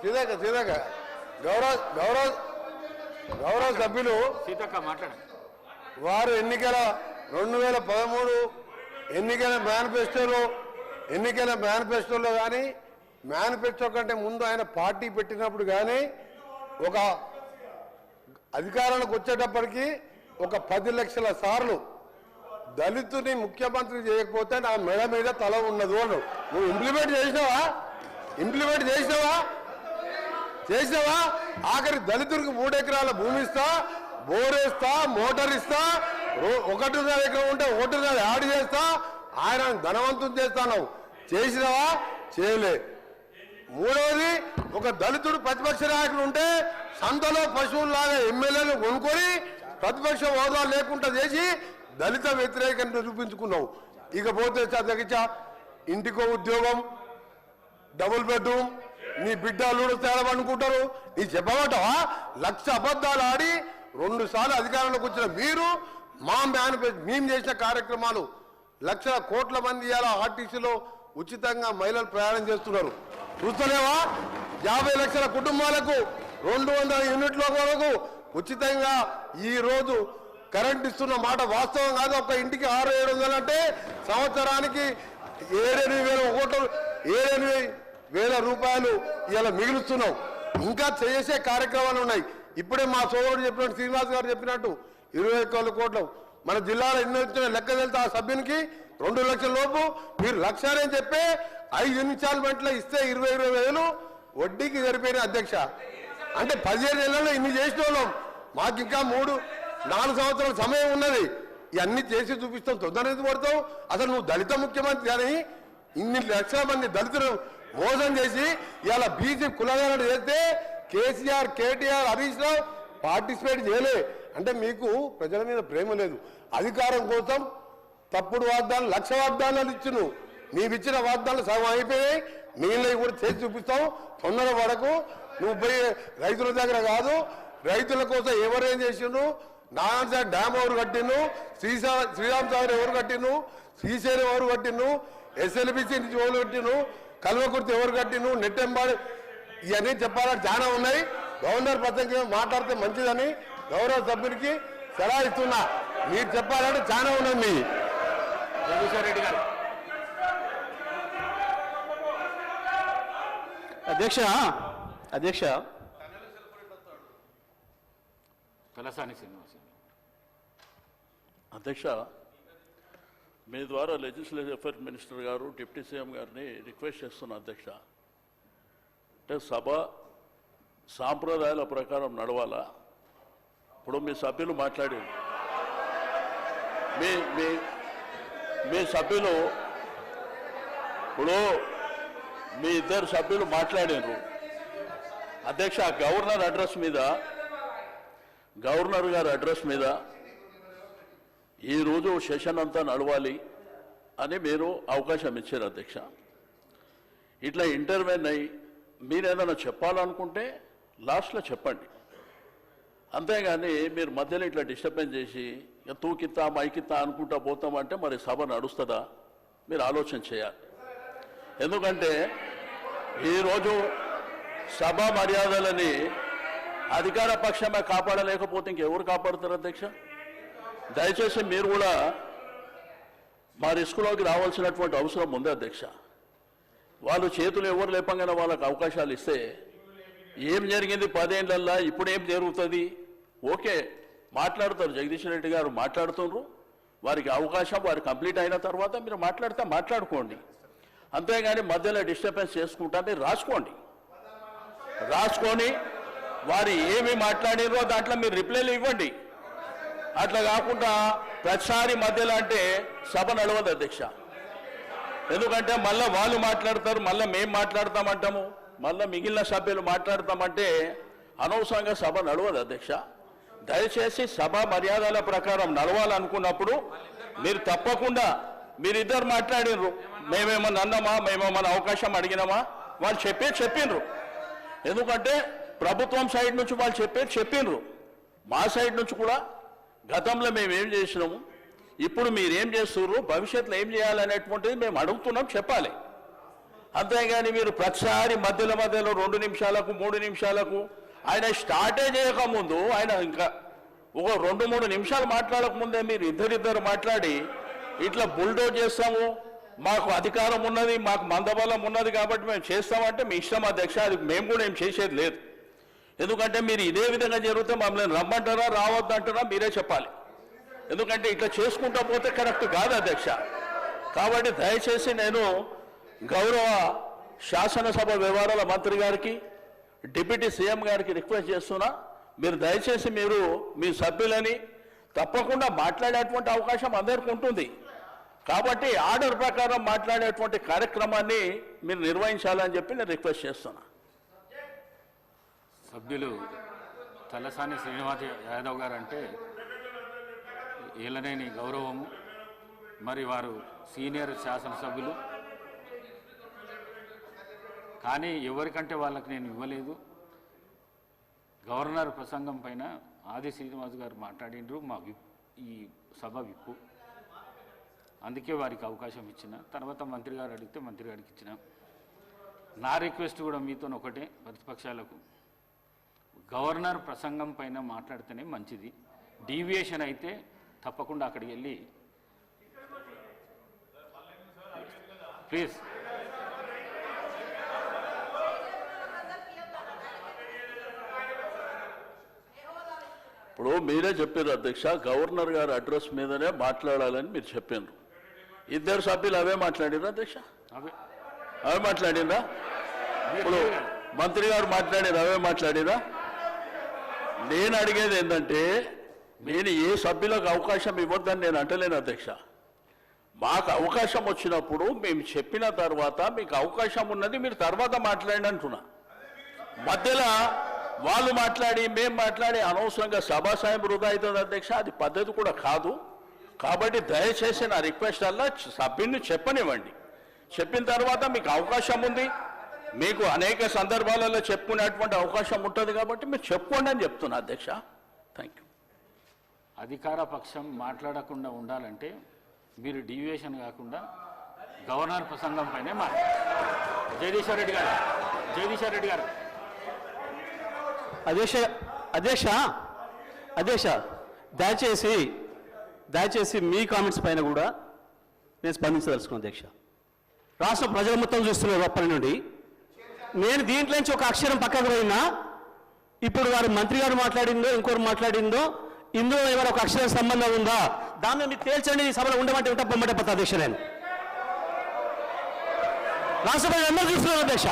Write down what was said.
సీతక్క గౌరవ సభ్యులు సీతక్క మాట్లాడ వారు ఎన్నికల 2013 ఎన్నికల మేనిఫెస్టోలో కానీ మేనిఫెస్టో కంటే ముందు ఆయన పార్టీ పెట్టినప్పుడు కానీ ఒక అధికారానికి వచ్చేటప్పటికి ఒక 10 లక్షల సార్లు దళితుని ముఖ్యమంత్రి చేయకపోతే నా మెడ మీద తల ఉన్నది అను. నువ్వు ఇంప్లిమెంట్ చేసినావా ఆఖరి దళితుడికి 3 ఎకరాల భూమి ఇస్తా, బోరేస్తా, మోటార్ ఇస్తా, 1.5 ఎకరం ఉంటే 1.5 యాడ్ చేస్తా, ఆయన ధనవంతుని చేస్తాను. చేసినావా? చేయలే. మూడవది, ఒక దళితుడు ప్రతిపక్ష నాయకుడు ఉంటే సంతలో పశువుల్లాగా ఎమ్మెల్యేలు కొనుక్కొని ప్రతిపక్ష హోదా లేకుండా చేసి దళిత వ్యతిరేకంగా చూపించుకున్నావు. ఇకపోతే చదివించ ఇంటికో ఉద్యోగం, డబుల్ బెడ్రూమ్, నీ బిడ్డలు తేడమనుకుంటారు. నీ చెప్పమంటావా? 1,00,000 అబద్ధాలు ఆడి 2 సార్లు అధికారంలోకి వచ్చిన మీరు మేము చేసిన కార్యక్రమాలు 1,00,000 కోట్ల మంది ఇవాళ ఆర్టీసీలో ఉచితంగా మహిళలు ప్రయాణం చేస్తున్నారు. చూస్తలేవా? 50 లక్షల కుటుంబాలకు 200 యూనిట్ల వరకు ఉచితంగా ఈ రోజు కరెంట్ ఇస్తున్న మాట వాస్తవం కాదు. ఒక ఇంటికి 600-700 అంటే సంవత్సరానికి 7,000 రూపాయలు ఇలా మిగులుస్తున్నాం. ఇంకా చేసే కార్యక్రమాలు ఉన్నాయి. ఇప్పుడే మా సోదరుడు చెప్పినట్టు, శ్రీనివాస్ గారు చెప్పినట్టు 21 కోట్లు మన జిల్లాలో ఎన్ని వచ్చిన లెక్క వెళ్తే ఆ సభ్యునికి 2 లక్షల లోపు మీరు 1,00,000 అని చెప్పి 5 ఇన్స్టాల్మెంట్లో ఇస్తే 20,000 వడ్డీకి సరిపోయిన అధ్యక్ష. అంటే 15 ఏళ్లలో ఇన్ని చేసిన వాళ్ళం. మాకు ఇంకా 3-4 సంవత్సరాల సమయం ఉన్నది. ఇవన్నీ చేసి చూపిస్తాం. తొందరగా పడతావు. అసలు నువ్వు దళిత ముఖ్యమంత్రి కానీ ఇన్ని లక్షల మంది దళితులు మోసం చేసి ఇవాళ బీసీ కులగణన చేస్తే కేసీఆర్, కేటీఆర్, హరీష్ రావు పార్టిసిపేట్ చేయలే. అంటే మీకు ప్రజల మీద ప్రేమ లేదు. అధికారం కోసం తప్పుడు వాగ్దానాలు 1,00,000 వాగ్దానాలు ఇచ్చును. నీవిచ్చిన వాగ్దానాలు సగం అయిపోయాయి. మిగిలినవి కూడా చేసి చూపిస్తావు. తొందర పడకు. నువ్వు పోయి రైతుల దగ్గర కాదు, రైతుల కోసం ఎవరేం చేసిండ్రు, నారాయణ డ్యామ్ ఎవరు కట్టిండు, శ్రీరామ్ సాగర్ ఎవరు కట్టిండు, శ్రీశైలం ఎవరు కట్టిండు, ఎస్ఎల్బిసి నుంచి ఎవరు కట్టిండు, కల్వకుర్తి ఎవరు కట్టిండు, నెట్టెంబాడు, ఇవన్నీ చెప్పాలని చాలా ఉన్నాయి. గవర్నర్ ప్రసంగం మాట్లాడితే మంచిదని గౌరవ సభ్యునికి సలహా ఇస్తున్నా. మీరు చెప్పాలంటే చాలా ఉన్నాయి. మీ రెడ్డి గారు అధ్యక్ష తలసాని శ్రీనివాస్ అధ్యక్ష, మీ ద్వారా లెజిస్లేటివ్ అఫైర్స్ మినిస్టర్ గారు, డిప్యూటీ సీఎం గారిని రిక్వెస్ట్ చేస్తున్నా అధ్యక్ష. అంటే సభ సాంప్రదాయాల ప్రకారం నడవాలా? ఇప్పుడు మీ సభ్యులు మాట్లాడారు, మీ సభ్యులు ఇప్పుడు మీ 2 సభ్యులు మాట్లాడారు అధ్యక్ష. గవర్నర్ గారి అడ్రస్ మీద ఈరోజు సెషన్ అంతా నడవాలి అని మీరు అవకాశం ఇచ్చారు అధ్యక్ష. ఇట్లా ఇంటర్వ్యూన్ అయ్యి మీరు ఏదైనా చెప్పాలనుకుంటే లాస్ట్లో చెప్పండి. అంతేగాని మీరు మధ్యలో ఇట్లా డిస్టర్బెన్స్ చేసి తూకిత్తా మైకిత్తా అనుకుంటా పోతామంటే మరి సభ నడుస్తుందా? మీరు ఆలోచన చేయాలి. ఎందుకంటే ఈరోజు సభ మర్యాదలని అధికార పక్షమే కాపాడలేకపోతే ఇంకెవరు కాపాడుతారు అధ్యక్ష? దయచేసి మీరు కూడా మా రిస్కులోకి రావాల్సినటువంటి అవసరం ఉంది అధ్యక్ష. వాళ్ళు చేతులు ఎవరు లేపంగానే వాళ్ళకి అవకాశాలు ఇస్తే ఏం జరిగింది 10 ఏళ్లల్లో, ఇప్పుడు ఏం జరుగుతుంది? ఓకే, మాట్లాడతారు. జగదీష్ రెడ్డి గారు మాట్లాడుతున్నారు. వారికి అవకాశం వారు కంప్లీట్ అయిన తర్వాత మీరు మాట్లాడుకోండి. అంతేగాని మధ్యలో డిస్టర్బెన్స్ చేసుకుంటా మీరు రాసుకొని వారు ఏమి మాట్లాడారో దాంట్లో మీరు రిప్లైలు ఇవ్వండి. అట్లా కాకుండా ప్రతిసారి మధ్యలో అంటే సభ నడవదు అధ్యక్ష. ఎందుకంటే మళ్ళీ వాళ్ళు మాట్లాడతారు, మళ్ళీ మేము మాట్లాడతామంటాము, మళ్ళీ మిగిలిన సభ్యులు మాట్లాడతామంటే అనవసరంగా సభ నడవదు అధ్యక్ష. దయచేసి సభ మర్యాదల ప్రకారం నడవాలనుకున్నప్పుడు మీరు తప్పకుండా మీరిద్దరు మాట్లాడినరు. మేమేమన్నా అన్నామా, మేమేమన్నా అవకాశం అడిగినామా? వాళ్ళు చెప్పిండ్రు. ఎందుకంటే ప్రభుత్వం సైడ్ నుంచి వాళ్ళు చెప్పిండ్రు. మా సైడ్ నుంచి కూడా గతంలో మేమేం చేసినాము, ఇప్పుడు మీరేం చేస్తున్నారు, భవిష్యత్తులో ఏం చేయాలనేటువంటిది మేము అడుగుతున్నాం, చెప్పాలి. అంతేగాని మీరు ప్రతిసారి మధ్యలో 2 నిమిషాలకు 3 నిమిషాలకు ఆయన స్టార్టే చేయకముందు ఆయన ఇంకా ఒక 2-3 నిమిషాలు మాట్లాడకముందే మీరు ఇద్దరిద్దరు మాట్లాడి ఇట్లా బుల్డోజ్ చేస్తాము, మాకు అధికారం ఉన్నది, మాకు మందబలం ఉన్నది కాబట్టి మేము చేస్తామంటే మీ ఇష్టం అధ్యక్ష. అది మేము కూడా ఏం చేసేది లేదు. ఎందుకంటే మీరు ఇదే విధంగా జరిగితే మమ్మల్ని రమ్మంటారా రావద్దంటారా మీరే చెప్పాలి. ఎందుకంటే ఇట్లా చేసుకుంటా పోతే కరెక్ట్ కాదు అధ్యక్ష. కాబట్టి దయచేసి నేను గౌరవ శాసనసభ వ్యవహారాల మంత్రి గారికి, డిప్యూటీ సీఎం గారికి రిక్వెస్ట్ చేస్తున్నా, మీరు దయచేసి మీరు మీ సభ్యులని తప్పకుండా మాట్లాడేటువంటి అవకాశం అందరికీ ఉంటుంది. కాబట్టి ఆర్డర్ ప్రకారం మాట్లాడేటువంటి కార్యక్రమాన్ని మీరు నిర్వహించాలని చెప్పి నేను రిక్వెస్ట్ చేస్తున్నా. సభ్యులు తలసాని శ్రీనివాస్ యాదవ్ గారు అంటే ఏలనేని గౌరవము. మరి వారు సీనియర్ శాసనసభ్యులు, కానీ ఎవరికంటే వాళ్ళకి నేను ఇవ్వలేదు. గవర్నర్ ప్రసంగం పైన ఆది శ్రీనివాస్ గారు మాట్లాడిండ్రు, మా ఈ సభ విప్పు, అందుకే వారికి అవకాశం ఇచ్చిన. తర్వాత మంత్రి గారు అడిగితే మంత్రి గారికి ఇచ్చిన. నా రిక్వెస్ట్ కూడా మీతో ఒకటే, ప్రతిపక్షాలకు గవర్నర్ ప్రసంగం పైన మాట్లాడితేనే మంచిది. డీవియేషన్ అయితే తప్పకుండా అక్కడికి వెళ్ళి ప్లీజ్. ఇప్పుడు మీరే చెప్పారు అధ్యక్ష, గవర్నర్ గారి అడ్రస్ మీదనే మాట్లాడాలని మీరు చెప్పారు. ఇద్దరు సభ్యులు అవే మాట్లాడిరా అధ్యక్ష? అవే మాట్లాడిరా? ఇప్పుడు మంత్రి గారు మాట్లాడారు, అవే మాట్లాడిరా? నేను అడిగేది ఏంటంటే, నేను ఏ సభ్యులకు అవకాశం ఇవ్వద్దని నేను అంటలేను అధ్యక్ష. మాకు అవకాశం వచ్చినప్పుడు మేము చెప్పిన తర్వాత మీకు అవకాశం ఉన్నది, మీరు తర్వాత మాట్లాడండి అంటున్నా. మధ్యలో వాళ్ళు మాట్లాడి మేము మాట్లాడి అనవసరంగా సభాసాయం వృధా అవుతుంది అధ్యక్ష. అది పద్ధతి కూడా కాదు. కాబట్టి దయచేసి నా రిక్వెస్ట్ అలా సభ్యుని చెప్పనివ్వండి. చెప్పిన తర్వాత మీకు అవకాశం ఉంది, మీకు అనేక సందర్భాలలో చెప్పుకునేటువంటి అవకాశం ఉంటుంది కాబట్టి మీరు చెప్పుకోండి అని చెప్తున్నా అధ్యక్ష. Thank you. అధికార పక్షం మాట్లాడకుండా ఉండాలంటే మీరు డీవియేషన్ కాకుండా గవర్నర్ ప్రసంగం పైనే మాట్లాడారు. జగదీశ్వర్ రెడ్డి గారు అధ్యక్ష దయచేసి మీ కామెంట్స్ పైన కూడా నేను స్పందించదలుచుకున్నాను అధ్యక్ష. రాష్ట్ర ప్రజలు మొత్తం చూస్తున్నారు అప్పటి నుండి. నేను దీంట్లో నుంచి ఒక అక్షరం పక్కకు పోయినా, ఇప్పుడు వారు మంత్రి గారు మాట్లాడిందో ఇంకోరు మాట్లాడిందో ఇందులో ఏమైనా ఒక అక్షరం సంబంధం ఉందా దాన్ని మీరు తేల్చండి. ఈ సభలో ఉండమంటే ఉంటా, పొమ్మంటే పోతా అధ్యక్ష. నేను రాష్ట్ర ప్రజలు అందరూ చూస్తున్నారు అధ్యక్ష.